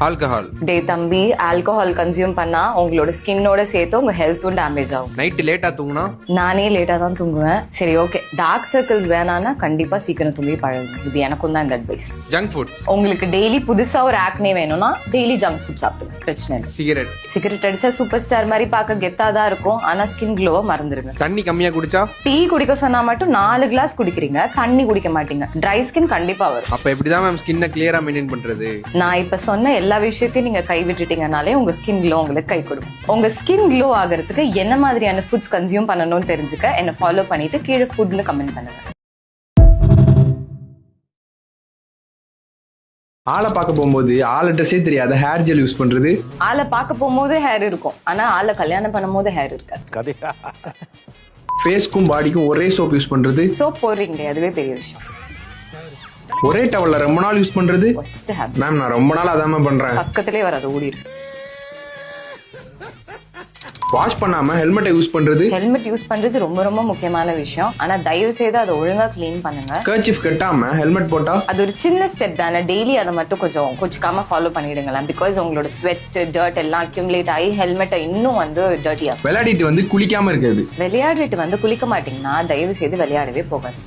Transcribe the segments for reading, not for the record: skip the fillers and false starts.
Alcohol. டே தம்பி, alcohol consume பண்ணா உங்களோட ஸ்கின்னோட சேர்த்து உங்க ஹெல்த்தும் டேமேஜ் ஆகும். நைட்டு லேட்டா தூங்குனா? நானே லேட்டா தான் தூங்குவேன். சரி, ஓகே, டார்க் சர்க்கிள்ஸ் வேணாம்னா கண்டிப்பா சீக்கிரம் தூங்கி பழகுங்க. இது எனக்கும் தான் இந்த அட்வைஸ். Junk foods. உங்களுக்கு டெய்லி புதுசா ஒரு ஆக்னே வேணும்னா டெய்லி ஜங்க் ஃபுட் சாப்பிடுங்க, பிரச்சனை இல்லை. சிகரெட். சிகரெட் அடிச்சா சூப்பர் ஸ்டார் மாதிரி பார்க்க கெத்தா தான் இருக்கும், ஆனா ஸ்கின் க்ளோவை மறந்துருங்க. தண்ணி கம்மியா குடிச்சா? டீ குடிக்க சொன்னா மட்டும் 4 கிளாஸ் குடிக்கிறீங்க, தண்ணி குடிக்க மாட்டீங்க, ட்ரை ஸ்கின் கண்டிப்பா வரும். அப்ப எப்படிதான் மேம் ஸ்கின்னை கிளியரா மெயின்டைன் பண்றது? நான் இப்ப சொன்ன எல்லா விஷயத்தையும் நீங்க கை விட்டுட்டீங்கனாலே உங்க ஸ்கின் க்ளோ உங்களுக்கு கை கொடுக்கும். உங்க ஸ்கின் க்ளோ ஆகிறதுக்கு என்ன மாதிரியான ஃபுட்ஸ் கன்சியூம் பண்ணணும்னு தெரிஞ்சுக்க என்ன ஃபாலோ பண்ணிட்டு கீழே ஃபுட்னு கமெண்ட் பண்ணுங்க. ஆளை பார்க்க போகும்போது ஆளை ட்ரெஸ்ஸே தெரியாத ஹேர் ஜெல் யூஸ் பண்றது. ஆளை பார்க்க போகும்போது ஹேர் இருக்கும், ஆனா ஆளை கல்யாணம் பண்ணும் போது ஹேர் இருக்காது. ஃபேஸ்க்கும் பாடிக்கும் ஒரே சோப் யூஸ் பண்றது. சோப் போடுறீங்களே, அதுவே பெரிய விஷயம். ஒரே டவல்ல ரொம்ப நாள் யூஸ் பண்றது. மேம், நான் ரொம்ப நாள் அதாம பண்றேன். பக்கத்திலே வராது, ஓடிடு. வாஷ் பண்ணாம ஹெல்மெட்டை யூஸ் பண்றது. ஹெல்மெட் யூஸ் பண்றது ரொம்ப ரொம்ப முக்கியமான விஷயம், ஆனா தயவு செய்து அதை ஒழுங்கா கிளீன் பண்ணுங்க. கர்ச்சீஃப் கட்டாம ஹெல்மெட் போட்டா அது ஒரு சின்ன ஸ்டெப் தானே, டெய்லி அதை மட்டும் கொஞ்சம் கொச்சிக்காம ஃபாலோ பண்ணிடுங்களேன். பிகாஸ் உங்களோட ஸ்வெட், டர்ட் எல்லாம் அக்யூமுலேட் ஆகி ஹெல்மெட்டை இன்னும் டர்ட்டியா. விளையாடிட்டு குளிக்காம இருக்கிறது. விளையாடிட்டு குளிக்க மாட்டீங்கன்னா தயவு செய்து விளையாடவே போகாது.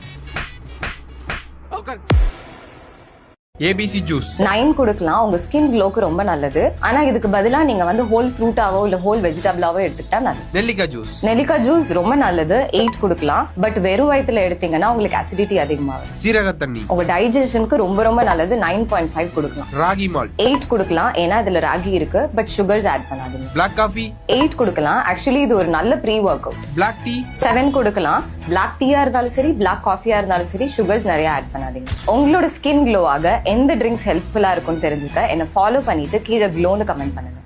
ஏபிசி ஜூஸ் 9 கொடுக்கலாம், உங்க ஸ்கின் க்ளோக்கு ரொம்ப நல்லது. ஆனா இதுக்கு பதிலா நீங்க ஹோல் ஃப்ரூட்டாவோ இல்ல ஹோல் வெஜிடபிளாவோ எடுத்துக்கிட்டா நல்லது. நெல்லிக்காய் ஜூஸ். நெல்லிக்காய் ஜூஸ் ரொம்ப நல்லது, 8 கொடுக்கலாம். பட் வெறும் வயித்துல எடுத்தீங்கன்னா உங்களுக்கு அசிடிட்டி அதிகமாகும். சீரக தண்ணி உங்க டைஜஷனுக்கு ரொம்ப ரொம்ப நல்லது, 9.5 கொடுக்கலாம். ராகி மால்ட் 8 கொடுக்கலாம், ஏன்னா இதுல ராகி இருக்கு, பட் சுகர்ஸ் ஆட் பண்ணாதீங்க. பிளாக் காஃபி 8 கொடுக்கலாம். ஆக்சுவலி இது ஒரு நல்ல pre workout. Black tea 7 கொடுக்கலாம். பிளாக் டீயா இருந்தாலும் சரி, பிளாக் காஃபியா இருந்தாலும் சரி, சுகர்ஸ் நிறைய ஆட் பண்ணாதீங்க. உங்களோட ஸ்கின் க்ளோ ஆக எந்த ட்ரிங்க்ஸ் ஹெல்ப்ஃபுல்லா இருக்கும்னு தெரிஞ்சுக்க என்ன ஃபாலோ பண்ணிட்டு கீழே க்ளோன்னு கமெண்ட் பண்ணுங்க.